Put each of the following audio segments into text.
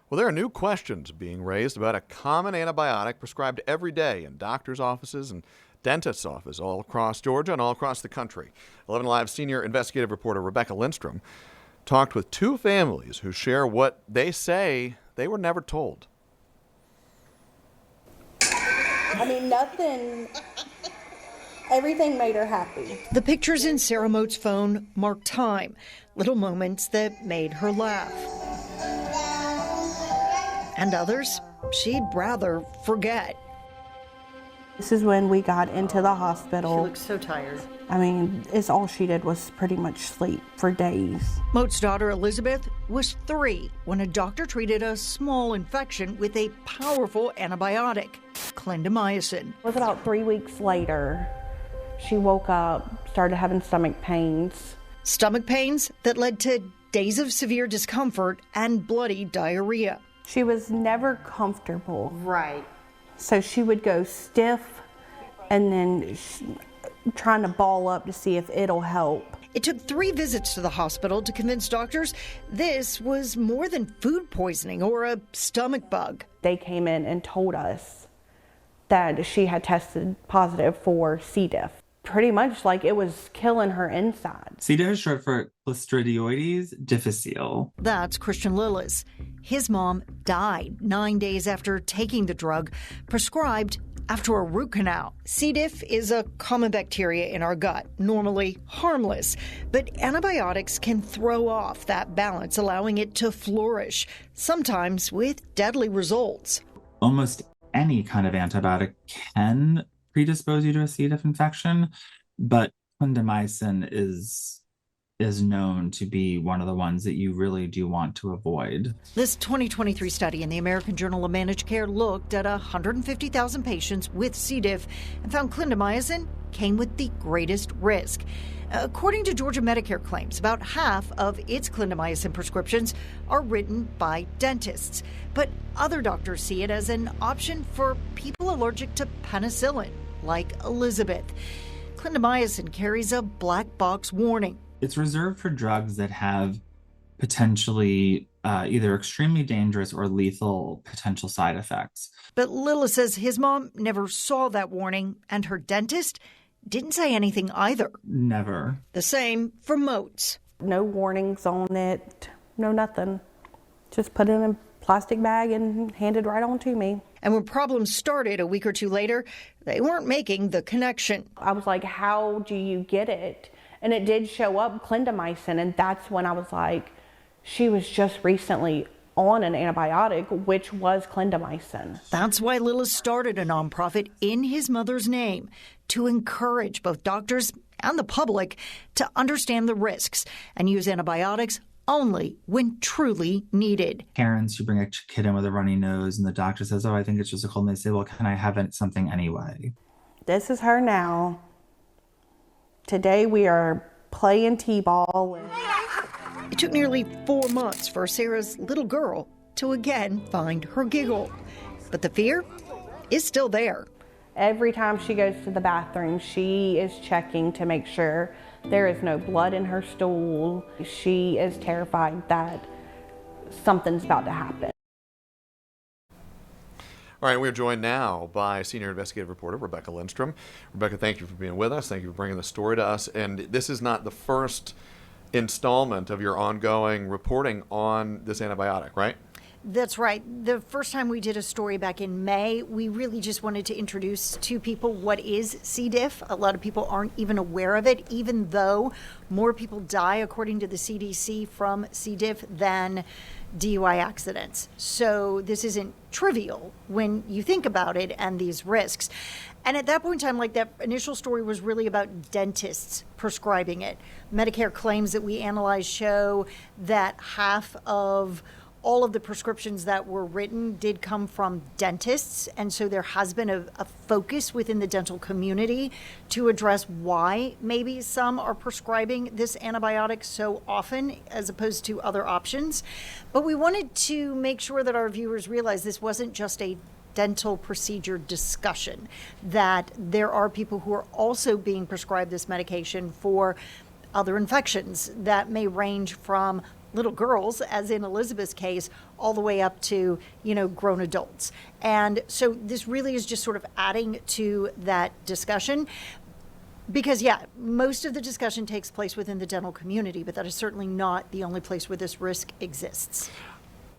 Well, there are new questions being raised about a common antibiotic prescribed every day in doctors' offices and dentists' offices all across Georgia and all across the country. 11 Live senior investigative reporter Rebecca Lindstrom talked with two families who share what they say they were never told. I mean, nothing, everything made her happy. The pictures in Sarah Moat's phone mark time, little moments that made her laugh. And others she'd rather forget. This is when we got into the hospital. She looks so tired. I mean, it's all she did was pretty much sleep for days. Moat's daughter, Elizabeth, was 3 when a doctor treated a small infection with a powerful antibiotic, Clindamycin. It was about 3 weeks later, she woke up, started having stomach pains. Stomach pains that led to days of severe discomfort and bloody diarrhea. She was never comfortable. Right. So she would go stiff and then trying to ball up to see if it'll help. It took 3 visits to the hospital to convince doctors this was more than food poisoning or a stomach bug. They came in and told us that she had tested positive for C. diff. Pretty much like it was killing her inside. C. diff is short for Clostridioides difficile. That's Christian Lillis. His mom died 9 days after taking the drug prescribed after a root canal. C. diff is a common bacteria in our gut, normally harmless, but antibiotics can throw off that balance, allowing it to flourish, sometimes with deadly results. Almost any kind of antibiotic can predispose you to a C. diff infection, but clindamycin is known to be one of the ones that you really do want to avoid. This 2023 study in the American Journal of Managed Care looked at 150,000 patients with C. diff and found clindamycin came with the greatest risk. According to Georgia Medicare claims, about half of its clindamycin prescriptions are written by dentists, but other doctors see it as an option for people allergic to penicillin, like Elizabeth. Clindamycin carries a black box warning. It's reserved for drugs that have potentially either extremely dangerous or lethal potential side effects. But Lila says his mom never saw that warning, and her dentist didn't say anything either. Never. The same for Moats. No warnings on it, no nothing. Just put it in a plastic bag and handed right on to me. And when problems started a week or 2 later, they weren't making the connection. I was like, how do you get it? And it did show up, clindamycin, and that's when I was like, she was just recently on an antibiotic, which was clindamycin. That's why Lillis started a nonprofit in his mother's name to encourage both doctors and the public to understand the risks and use antibiotics only when truly needed. Parents who bring a kid in with a runny nose and the doctor says, oh, I think it's just a cold, and they say, well, can I have something anyway? This is her now. Today we are playing t-ball. It took nearly 4 months for Sarah's little girl to again find her giggle. But the fear is still there. Every time she goes to the bathroom, she is checking to make sure there is no blood in her stool. She is terrified that something's about to happen. All right, we're joined now by senior investigative reporter Rebecca Lindstrom. Rebecca, thank you for being with us. Thank you for bringing the story to us. And this is not the first installment of your ongoing reporting on this antibiotic, right? That's right. The first time we did a story back in May, we really just wanted to introduce to people what is C. diff. A lot of people aren't even aware of it, even though more people die, according to the CDC, from C. diff than DUI accidents. So this isn't trivial when you think about it and these risks. And at that point in time, like that initial story was really about dentists prescribing it. Medicare claims that we analyzed show that half of all of the prescriptions that were written did come from dentists, and so there has been a focus within the dental community to address why maybe some are prescribing this antibiotic so often as opposed to other options. But we wanted to make sure that our viewers realize this wasn't just a dental procedure discussion, that there are people who are also being prescribed this medication for other infections that may range from little girls, as in Elizabeth's case, all the way up to, grown adults. And so this really is just sort of adding to that discussion. Because, most of the discussion takes place within the dental community, but that is certainly not the only place where this risk exists.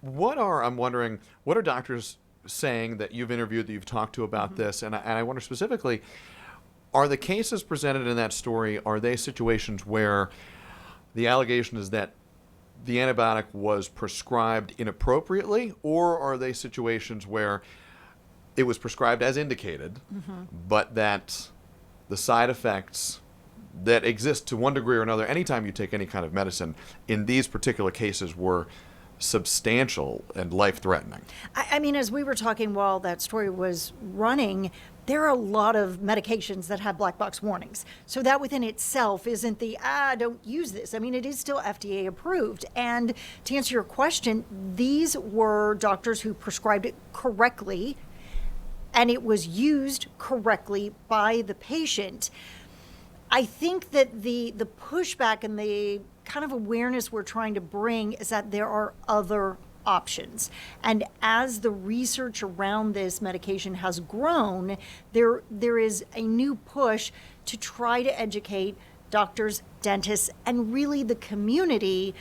I'm wondering, what are doctors saying that you've interviewed, that you've talked to about this? And I wonder specifically, are the cases presented in that story, are they situations where the allegation is that the antibiotic was prescribed inappropriately, or are they situations where it was prescribed as indicated, but that the side effects that exist to one degree or another anytime you take any kind of medicine in these particular cases were substantial and life-threatening? I mean, as we were talking while that story was running, there are a lot of medications that have black box warnings. So that within itself isn't don't use this. I mean, it is still FDA approved. And to answer your question, these were doctors who prescribed it correctly, and it was used correctly by the patient. I think that the pushback and the kind of awareness we're trying to bring is that there are other options. And as the research around this medication has grown, there is a new push to try to educate doctors, dentists, and really the community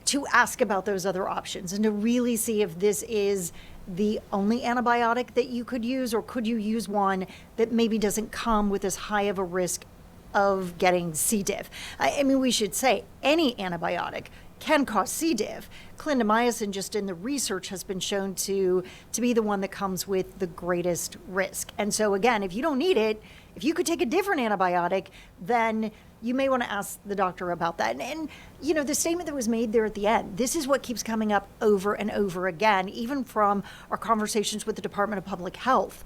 to ask about those other options and to really see if this is the only antibiotic that you could use, or could you use one that maybe doesn't come with as high of a risk of getting C. diff. I mean, we should say any antibiotic can cause C. diff. Clindamycin, just in the research, has been shown to be the one that comes with the greatest risk. And so again, if you don't need it, if you could take a different antibiotic, then you may want to ask the doctor about that. And the statement that was made there at the end, this is what keeps coming up over and over again, even from our conversations with the Department of Public Health.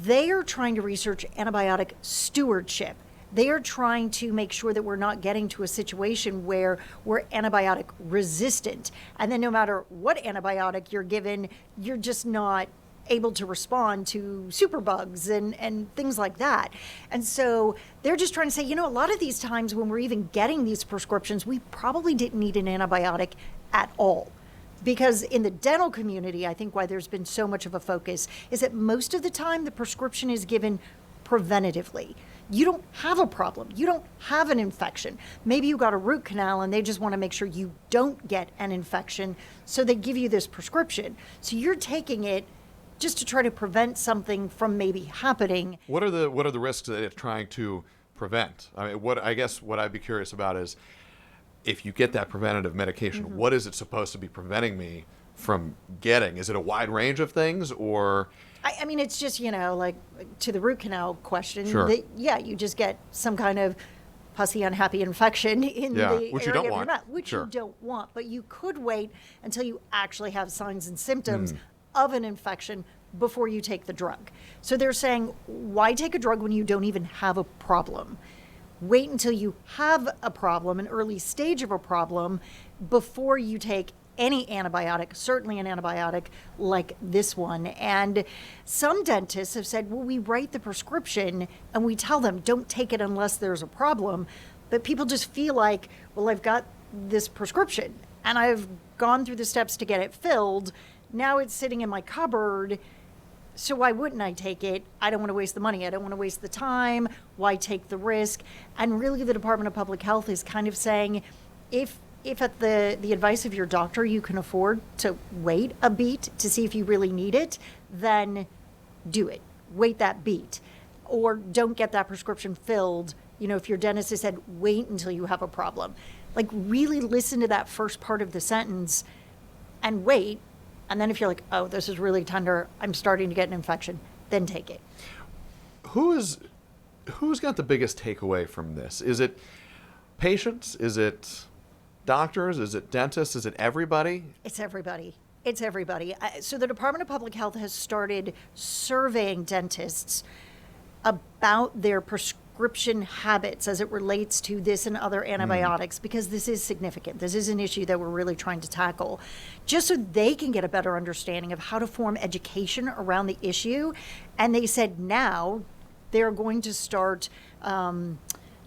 They are trying to research antibiotic stewardship. They are trying to make sure that we're not getting to a situation where we're antibiotic resistant. And then no matter what antibiotic you're given, you're just not able to respond to superbugs and things like that. And so they're just trying to say, a lot of these times when we're even getting these prescriptions, we probably didn't need an antibiotic at all. Because in the dental community, I think why there's been so much of a focus is that most of the time the prescription is given preventatively. You don't have a problem. You don't have an infection. Maybe you got a root canal and they just want to make sure you don't get an infection, so they give you this prescription. So you're taking it just to try to prevent something from maybe happening. What are the risks that it's trying to prevent? I mean, what I'd be curious about is, if you get that preventative medication, what is it supposed to be preventing me from getting? Is it a wide range of things, or? I mean, it's just, like to the root canal question, Sure. You just get some kind of pussy unhappy infection in the which you area don't of want. your mouth, which Sure. you don't want. But you could wait until you actually have signs and symptoms of an infection before you take the drug. So they're saying, why take a drug when you don't even have a problem? Wait until you have a problem, an early stage of a problem, before you take any antibiotic, certainly an antibiotic like this one. And some dentists have said, well, we write the prescription and we tell them, don't take it unless there's a problem. But people just feel like, well, I've got this prescription and I've gone through the steps to get it filled. Now it's sitting in my cupboard. So why wouldn't I take it? I don't want to waste the money. I don't want to waste the time. Why take the risk? And really the Department of Public Health is kind of saying, if at the advice of your doctor you can afford to wait a beat to see if you really need it, then do it. Wait that beat. Or don't get that prescription filled. If your dentist has said, wait until you have a problem. Like, really listen to that first part of the sentence and wait. And then if you're like, oh, this is really tender, I'm starting to get an infection, then take it. Who's got the biggest takeaway from this? Is it patients? Is it doctors? Is it dentists? Is it everybody? It's everybody. It's everybody. So the Department of Public Health has started surveying dentists about their prescription habits as it relates to this and other antibiotics, because this is significant. This is an issue that we're really trying to tackle, just so they can get a better understanding of how to form education around the issue. And they said now they're going to start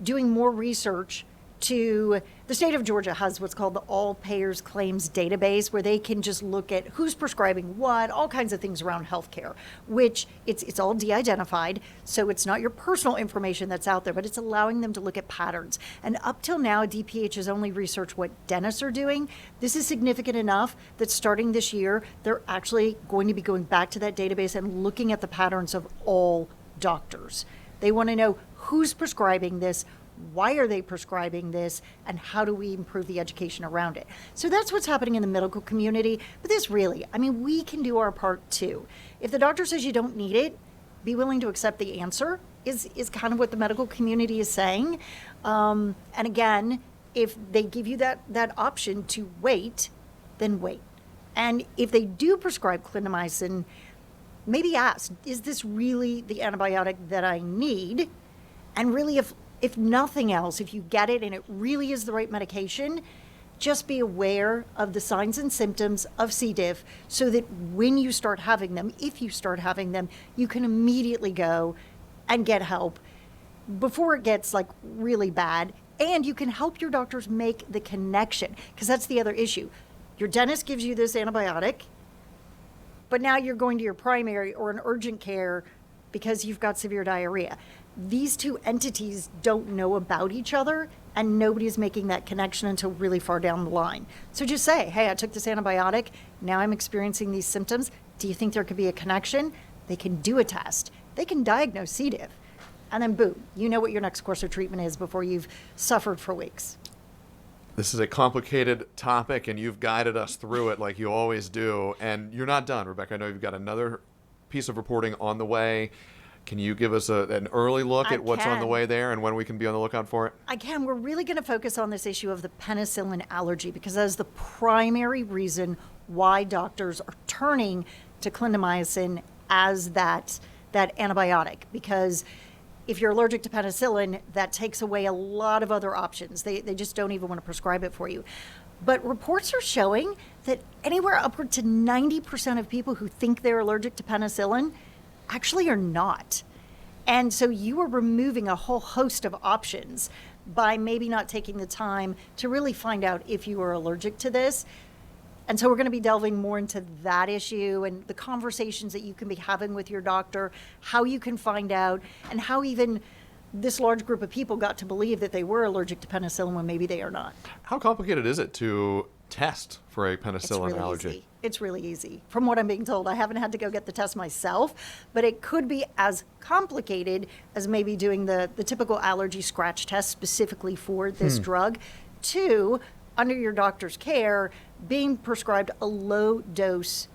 doing more research to the state of Georgia has what's called the All Payers Claims Database, where they can just look at who's prescribing what, all kinds of things around healthcare, which it's all de-identified, so it's not your personal information that's out there, but it's allowing them to look at patterns. And up till now, DPH has only researched what dentists are doing. This is significant enough that starting this year, they're actually going to be going back to that database and looking at the patterns of all doctors. They want to know who's prescribing this, why are they prescribing this, and how do we improve the education around it. So that's what's happening in the medical community. But this really, I mean, we can do our part too. If the doctor says you don't need it, be willing to accept the answer is kind of what the medical community is saying. And again, if they give you that option to wait, then wait. And if they do prescribe clindamycin, maybe ask, is this really the antibiotic that I need? And really, if nothing else, if you get it and it really is the right medication, just be aware of the signs and symptoms of C. diff so that when you start having them, if you start having them, you can immediately go and get help before it gets like really bad. And you can help your doctors make the connection, because that's the other issue. Your dentist gives you this antibiotic, but now you're going to your primary or an urgent care because you've got severe diarrhea. These two entities don't know about each other, and nobody's making that connection until really far down the line. So just say, hey, I took this antibiotic, now I'm experiencing these symptoms. Do you think there could be a connection? They can do a test. They can diagnose C. diff. And then boom, you know what your next course of treatment is before you've suffered for weeks. This is a complicated topic, and you've guided us through it like you always do. And you're not done, Rebecca. I know you've got another piece of reporting on the way. Can you give us an early look at what's on the way there and when we can be on the lookout for it? I can. We're really going to focus on this issue of the penicillin allergy, because that is the primary reason why doctors are turning to clindamycin as that antibiotic. Because if you're allergic to penicillin, that takes away a lot of other options. They just don't even want to prescribe it for you. But reports are showing that anywhere upward to 90% of people who think they're allergic to penicillin actually are not. And so you are removing a whole host of options by maybe not taking the time to really find out if you are allergic to this. And so we're going to be delving more into that issue and the conversations that you can be having with your doctor, how you can find out, and how even this large group of people got to believe that they were allergic to penicillin when maybe they are not. How complicated is it to test for a penicillin allergy? Easy. It's really easy. From what I'm being told, I haven't had to go get the test myself, but it could be as complicated as maybe doing the typical allergy scratch test specifically for this drug, to, under your doctor's care, being prescribed a low dose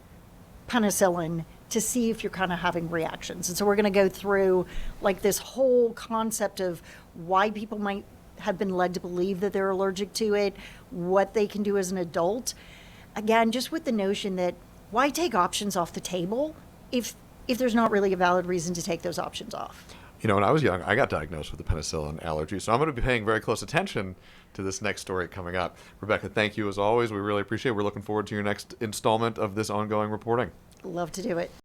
penicillin to see if you're kind of having reactions. And so we're going to go through like this whole concept of why people might have been led to believe that they're allergic to it, what they can do as an adult. Again, just with the notion that why take options off the table if there's not really a valid reason to take those options off? You know, when I was young, I got diagnosed with a penicillin allergy, so I'm going to be paying very close attention to this next story coming up. Rebecca, thank you as always. We really appreciate it. We're looking forward to your next installment of this ongoing reporting. Love to do it.